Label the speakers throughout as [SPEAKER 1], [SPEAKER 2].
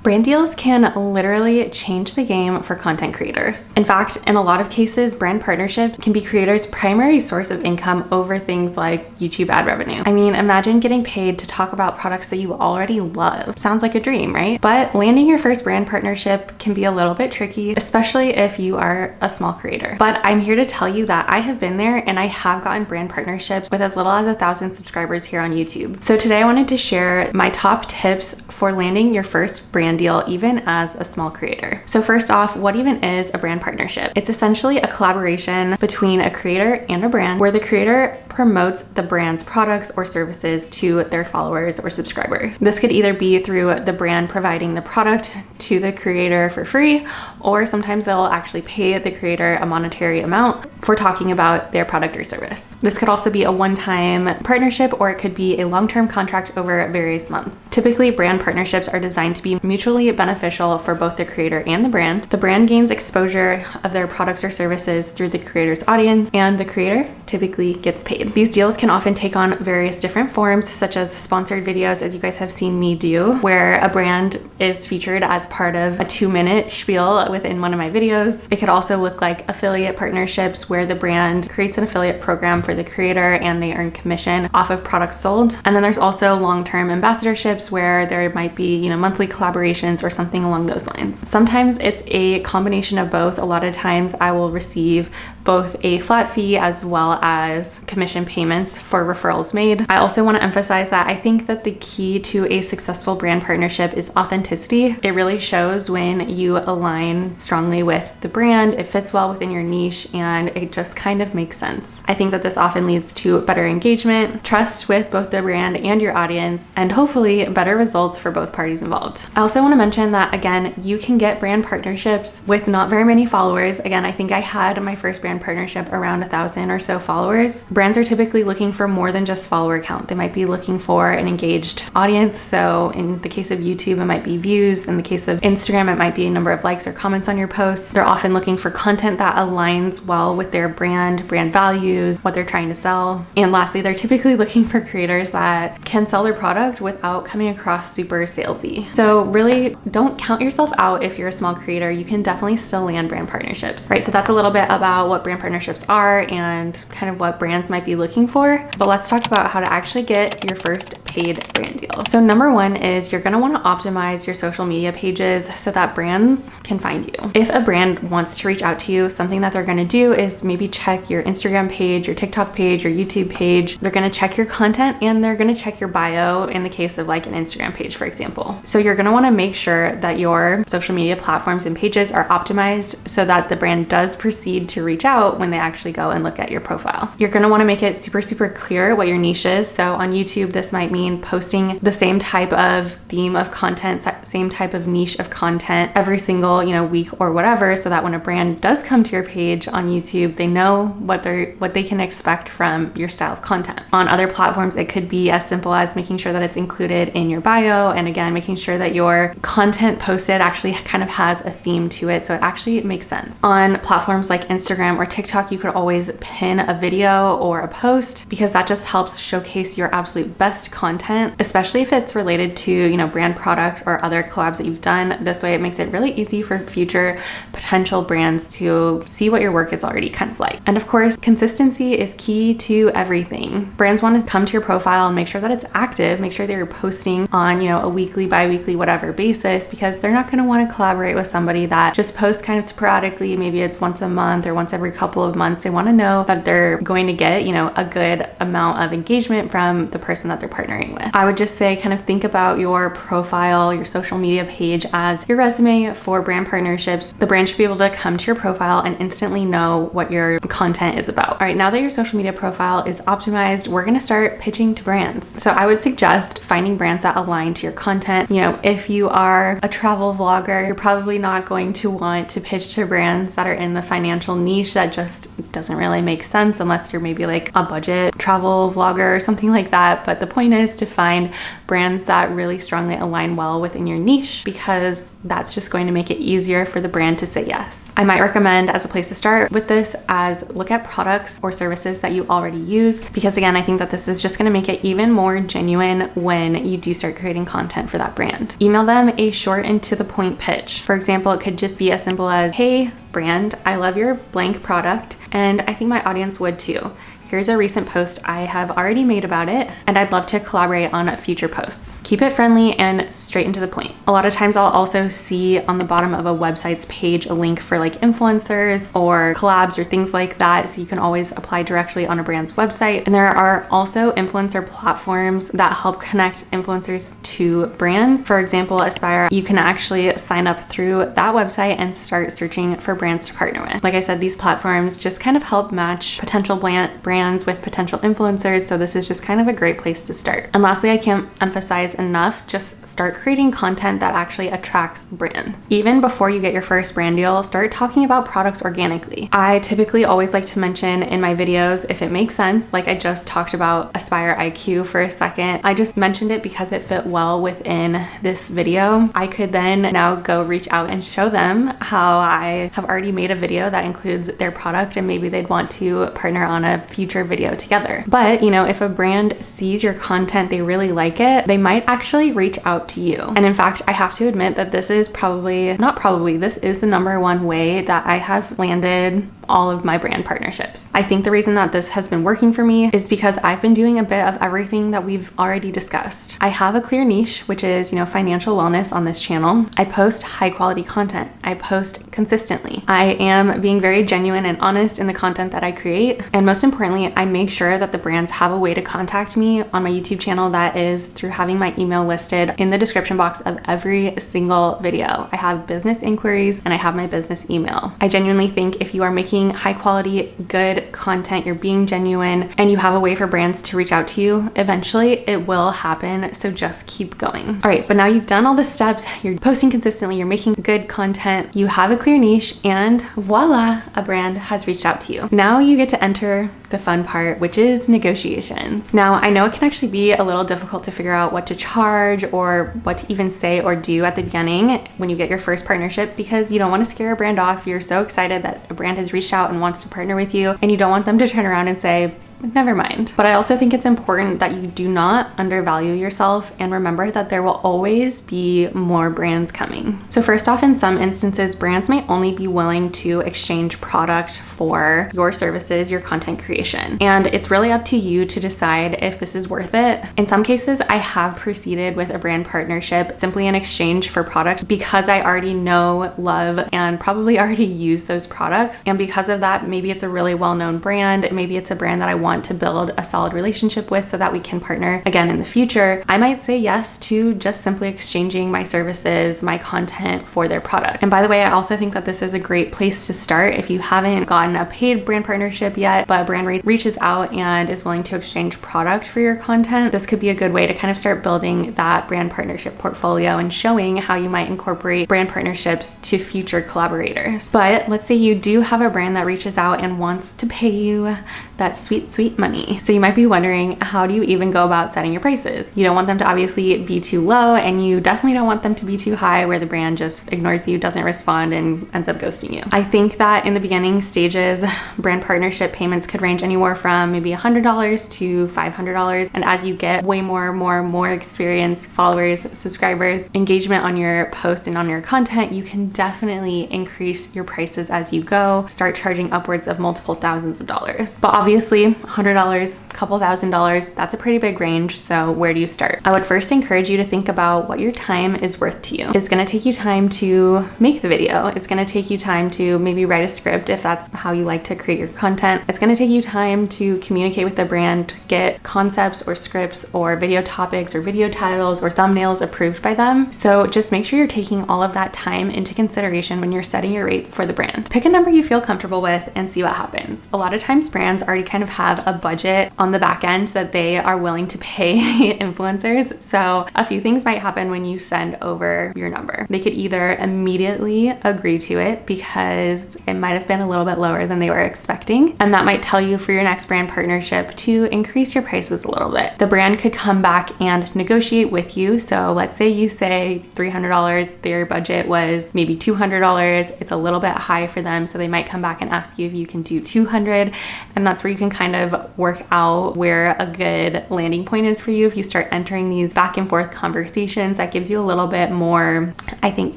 [SPEAKER 1] Brand deals can literally change the game for content creators. In fact, in a lot of cases, brand partnerships can be creators' primary source of income over things like YouTube ad revenue. I mean, imagine getting paid to talk about products that you already love. Sounds like a dream, right? But landing your first brand partnership can be a little bit tricky, especially if you are a small creator. But I'm here to tell you that I have been there and I have gotten brand partnerships with as little as 1,000 subscribers here on YouTube. So today I wanted to share my top tips for landing your first brand deal even as a small creator. So first off, what even is a brand partnership? It's essentially a collaboration between a creator and a brand where the creator promotes the brand's products or services to their followers or subscribers. This could either be through the brand providing the product to the creator for free, or sometimes they'll actually pay the creator a monetary amount for talking about their product or service. This could also be a one-time partnership, or it could be a long-term contract over various months. Typically, brand partnerships are designed to be mutually beneficial for both the creator and the brand. The brand gains exposure of their products or services through the creator's audience, and the creator typically gets paid. These deals can often take on various different forms, such as sponsored videos, as you guys have seen me do, where a brand is featured as part of a 2-minute spiel within one of my videos. It could also look like affiliate partnerships, where the brand creates an affiliate program for the creator and they earn commission off of products sold. And then there's also long-term ambassadorships, where there might be, monthly collaborations or something along those lines. Sometimes it's a combination of both. A lot of times I will receive both a flat fee as well as commission payments for referrals made. I also want to emphasize that I think that the key to a successful brand partnership is authenticity. It really shows when you align strongly with the brand, it fits well within your niche, and it just kind of makes sense. I think that this often leads to better engagement, trust with both the brand and your audience, and hopefully better results for both parties involved. I also want to mention that, again, you can get brand partnerships with not very many followers. Again, I think I had my first brand partnership around 1,000 or so followers. Brands are typically looking for more than just follower count. They might be looking for an engaged audience. So in the case of YouTube, it might be views. In the case of Instagram, it might be a number of likes or comments on your posts. They're often looking for content that aligns well with their brand values, what they're trying to sell. And lastly, they're typically looking for creators that can sell their product without coming across super salesy. So really don't count yourself out if you're a small creator. You can definitely still land brand partnerships, right? So that's a little bit about what brand partnerships are and kind of what brands might be looking for. But let's talk about how to actually get your first paid brand deal. So number one is you're going to want to optimize your social media pages so that brands can find you. If a brand wants to reach out to you, something that they're going to do is maybe check your Instagram page, your TikTok page, your YouTube page. They're going to check your content and they're going to check your bio in the case of like an Instagram page, for example. So you're going to want to make sure that your social media platforms and pages are optimized so that the brand does proceed to reach out when they actually go and look at your profile. You're going to want to make it super clear what your niche is. So on YouTube, this might mean posting the same type of theme of content, same type of niche of content every single, week or whatever, so that when a brand does come to your page on YouTube, they know what they can expect from your style of content. On other platforms, it could be as simple as making sure that it's included in your bio, and again, making sure that your content posted actually kind of has a theme to it, so it actually makes sense. On platforms like Instagram or TikTok, you could always pin a video or a post, because that just helps showcase your absolute best content, especially if it's related to, brand products or other collabs that you've done. This way, it makes it really easy for future potential brands to see what your work is already kind of like. And of course, consistency is key to everything. Brands want to come to your profile and make sure that it's active, make sure they're posting on, a weekly, bi-weekly, whatever basis, because they're not going to want to collaborate with somebody that just posts kind of sporadically. Maybe it's once a month or once every couple of months. They want to know that they're going to get, a good amount of engagement from the person that they're partnering with. I would just say kind of think about your profile, your social media page as your resume for brand partnerships. The brand should be able to come to your profile and instantly know what your content is about. All right, now that your social media profile is optimized, we're going to start pitching to brands. So I would suggest finding brands that align to your content. If you are a travel vlogger, you're probably not going to want to pitch to brands that are in the financial niche. That just doesn't really make sense unless you're maybe like a budget travel vlogger or something like that. But the point is to find brands that really strongly align well within your niche, because that's just going to make it easier for the brand to say yes. I might recommend as a place to start with this as look at products products or services that you already use, because again, I think that this is just going to make it even more genuine when you do start creating content for that brand. Email them a short and to the point pitch. For example, it could just be as simple as, hey brand, I love your blank product and I think my audience would too. Here's a recent post I have already made about it, and I'd love to collaborate on future posts. Keep it friendly and straight into the point. A lot of times I'll also see on the bottom of a website's page a link for like influencers or collabs or things like that, so you can always apply directly on a brand's website. And there are also influencer platforms that help connect influencers to brands. For example, Aspire, you can actually sign up through that website and start searching for brands to partner with. Like I said, these platforms just kind of help match potential brands with potential influencers, so this is just kind of a great place to start. And lastly, I can't emphasize enough, just start creating content that actually attracts brands. Even before you get your first brand deal, start talking about products organically. I typically always like to mention in my videos, if it makes sense, like I just talked about Aspire IQ for a second, I just mentioned it because it fit well within this video. I could then now go reach out and show them how I have already made a video that includes their product and maybe they'd want to partner on a future video together. But you know, if a brand sees your content, they really like it, they might actually reach out to you. And in fact, I have to admit that this is this is the number one way that I have landed all of my brand partnerships. I think the reason that this has been working for me is because I've been doing a bit of everything that we've already discussed. I have a clear niche, which is, you know, financial wellness on this channel. I post high quality content. I post consistently. I am being very genuine and honest in the content that I create. And most importantly, I make sure that the brands have a way to contact me on my YouTube channel that is through having my email listed in the description box of every single video. I have business inquiries and I have my business email. I genuinely think if you are making high quality, good content, you're being genuine, and you have a way for brands to reach out to you, eventually it will happen. So just keep going. All right, but now you've done all the steps, you're posting consistently, you're making good content, you have a clear niche, and voila, a brand has reached out to you. Now you get to enter the fun part, which is negotiations. Now, I know it can actually be a little difficult to figure out what to charge or what to even say or do at the beginning when you get your first partnership, because you don't want to scare a brand off. You're so excited that a brand has reached out and wants to partner with you, and you don't want them to turn around and say, never mind. But I also think it's important that you do not undervalue yourself and remember that there will always be more brands coming. So first off, in some instances, brands may only be willing to exchange product for your services, your content creation. And it's really up to you to decide if this is worth it. In some cases, I have proceeded with a brand partnership simply in exchange for product because I already know, love, and probably already use those products. And because of that, maybe it's a really well-known brand. Maybe it's a brand that I want to build a solid relationship with so that we can partner again in the future. I might say yes to just simply exchanging my services, my content for their product. And by the way, I also think that this is a great place to start if you haven't gotten a paid brand partnership yet, but a brand reaches out and is willing to exchange product for your content. This could be a good way to kind of start building that brand partnership portfolio and showing how you might incorporate brand partnerships to future collaborators. But let's say you do have a brand that reaches out and wants to pay you that sweet money. So you might be wondering, how do you even go about setting your prices? You don't want them to obviously be too low, and you definitely don't want them to be too high where the brand just ignores you, doesn't respond, and ends up ghosting you. I think that in the beginning stages, brand partnership payments could range anywhere from maybe $100 to $500. And as you get way more experience, followers, subscribers, engagement on your post and on your content, you can definitely increase your prices as you go, start charging upwards of multiple thousands of dollars. But obviously, $100, a couple $1,000, that's a pretty big range. So where do you start? I would first encourage you to think about what your time is worth to you. It's going to take you time to make the video. It's going to take you time to maybe write a script if that's how you like to create your content. It's going to take you time to communicate with the brand, get concepts or scripts or video topics or video titles or thumbnails approved by them. So just make sure you're taking all of that time into consideration when you're setting your rates for the brand. Pick a number you feel comfortable with and see what happens. A lot of times brands already kind of have have a budget on the back end that they are willing to pay influencers. So a few things might happen when you send over your number. They could either immediately agree to it because it might have been a little bit lower than they were expecting, and that might tell you for your next brand partnership to increase your prices a little bit. The brand could come back and negotiate with you. So let's say you say $300, their budget was maybe $200. It's a little bit high for them, so they might come back and ask you if you can do $200, and that's where you can kind of work out where a good landing point is for you. If you start entering these back and forth conversations, that gives you a little bit more, I think,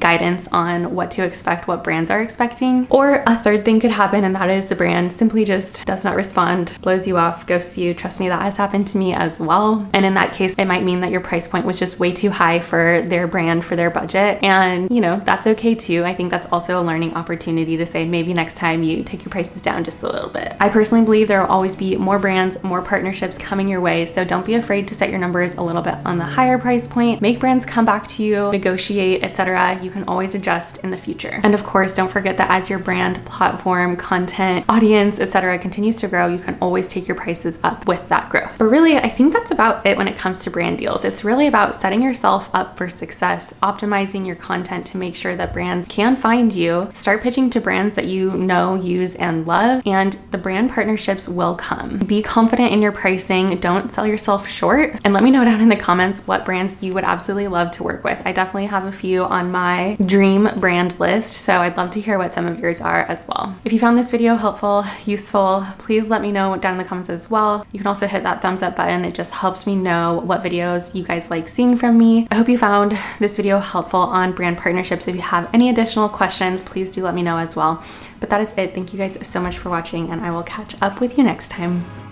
[SPEAKER 1] guidance on what to expect, what brands are expecting. Or a third thing could happen, and that is the brand simply just does not respond, blows you off, ghosts you. Trust me, that has happened to me as well. And in that case, it might mean that your price point was just way too high for their brand, for their budget. And you know, that's okay too. I think that's also a learning opportunity to say maybe next time you take your prices down just a little bit. I personally believe there will always be more brands, more partnerships coming your way. So don't be afraid to set your numbers a little bit on the higher price point. Make brands come back to you, negotiate, etc. You can always adjust in the future. And of course, don't forget that as your brand, platform, content, audience, etc. continues to grow, you can always take your prices up with that growth. But really, I think that's about it when it comes to brand deals. It's really about setting yourself up for success, optimizing your content to make sure that brands can find you, start pitching to brands that you know, use, and love, and the brand partnerships will come. Be confident in your pricing. Don't sell yourself short. And let me know down in the comments what brands you would absolutely love to work with. I definitely have a few on my dream brand list, so I'd love to hear what some of yours are as well. If you found this video helpful, useful, please let me know down in the comments as well. You can also hit that thumbs up button. It just helps me know what videos you guys like seeing from me. I hope you found this video helpful on brand partnerships. If you have any additional questions, please do let me know as well. But that is it. Thank you guys so much for watching, and I will catch up with you next time.